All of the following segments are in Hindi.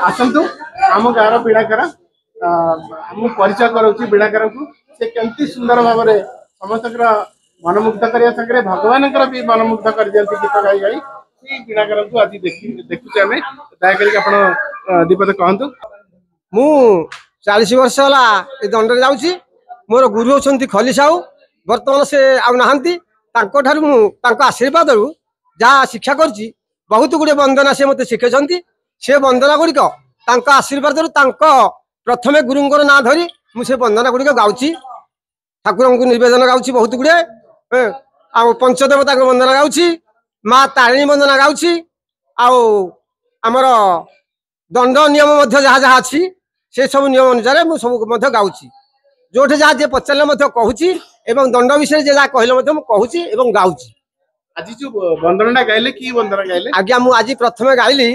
आसतु आम गाँव बीणाकार आम परिचय कराऊँ बीणाकार को से केमती सुंदर भाव में समस्त मनमुग्ध करने सागर भगवान भी मनमुग्ध कर दिखती गीत गाई गाई बीणाकार को आज देखुचे आम दयाकर दीपद कहतु मु 40 वर्ष है दंड जाऊँगी मोर गुरु अच्छा खली साहू बर्तमान से आउ आशीर्वाद जहाँ शिक्षा कर बहुत गुड़े वंदना से मत शिखे से वंदना गुड़िक आशीर्वाद प्रथमे गुरु ना धरी मुझे वंदना गुड़िक गाँची ठाकुर को निवेदन गाँची बहुत गुड़े पंचदेवता को वंदना गाँची माँ तारिणी वंदना गाँची आमर दंड नियम जहाँ जहाँ अच्छी से सब नियम अनुसार मुझे सब गाँची जो जहाँ जे पचारे कहूँ एवं दंड विषय जहाँ कहले कहूँ गाँची आज जो वंदना गाइले की वंदना गाइले आज्ञा मु आज प्रथमे गाइली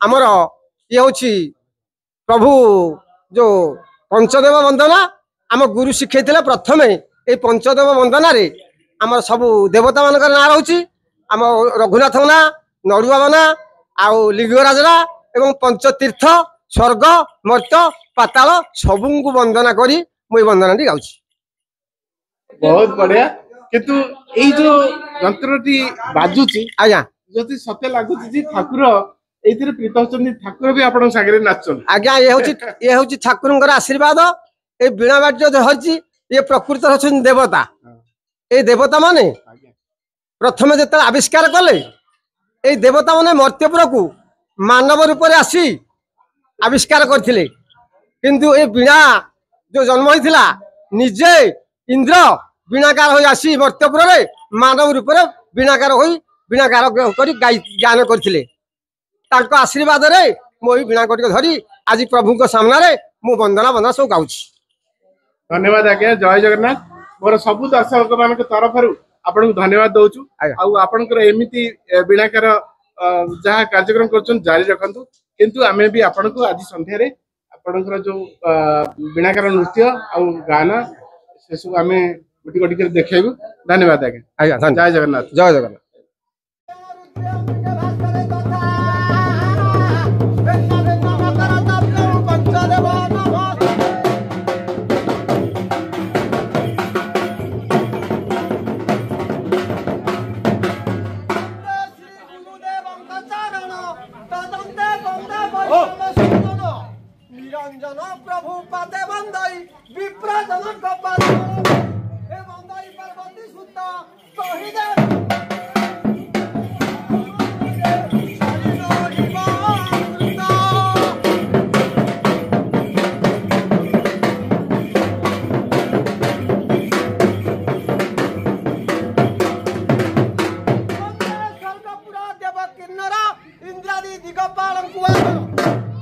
आमर ये हूँ प्रभु जो पंचदेव वंदना आम गुरु शिखे प्रथमे ये पंचदेव वंदना रे आम सब देवता मान ना रोचे आम रघुनाथ ना नड़ुआ ना आउ लिंगराज ना एवं पंचतीर्थ स्वर्ग मर्त्य पाताल सबू को वंदना करी मुझे वंदना टी गाँची बहुत बढ़िया किंतु यही जो यंत्रटी बाजुची आज्ञा जदि सत्य लगुच ठाकुर ये प्रीत होती ठाकुर भी आपण सागर नाचुन आज्ञा ये हूँ ठाकुर आशीर्वाद ये बीणा बाज्य धरती ये प्रकृत अच्छे देवता ये देवता माने प्रथम जो आविष्कार कले ये देवता माने मर्त्यपुर को मानव रूप से आसी आविष्कार करथिले किंतु ये बीणा जो जन्म होता निजे इंद्र बीणाकार हो आसी मर्त्यपुर में मानव रूप से बीणाकार हो बीणाकार कर ज्ञान करथिले तांको आशीर्वाद रे मोई बीणा कोटी धरी आज प्रभु को सामने मु वंदना वंदना सब गाउछि। धन्यवाद आज्ञा जय जगन्नाथ मोर सबु दर्शक मान तरफ आपन धन्यवाद दउछु आउ आपनकर एमिति बीणाकार जहाँ कार्यक्रम कर जारी रखंतु किंतु आमे भी आपन को आज संध्या रे आपनकर जो बीणाकार नृत्य आउ गाना से सब आमे गोटी गोटी कर देखेबु। धन्यवाद आज्ञा जय जगन्नाथ जय जगन्नाथ। निरंजन प्रभु पाते बंदई विप्र जनक पाते हे बंदई पार्वती सुत कहि दे स्वर्गपुरा देव किन्नरा इंद्रादी दिगपाल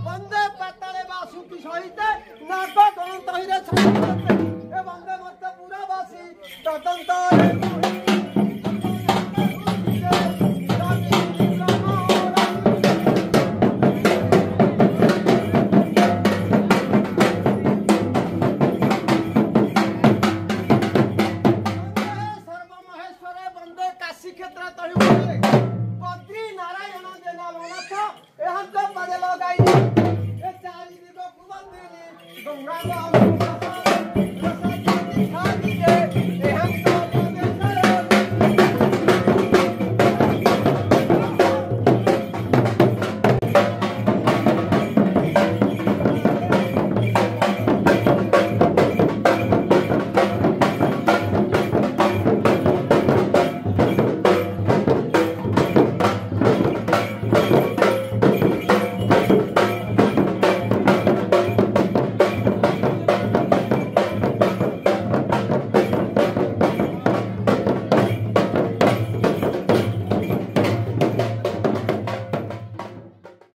वंदे पाताले बासुकी सहित नाग गणत हिरे छाते ए वंदे मत पुरावासी तदंत सर्वमहेश्वरे वंदे काशी क्षेत्र तहि बद्री नारायण देना लोनाथ एहंत पदे लगाई गंगा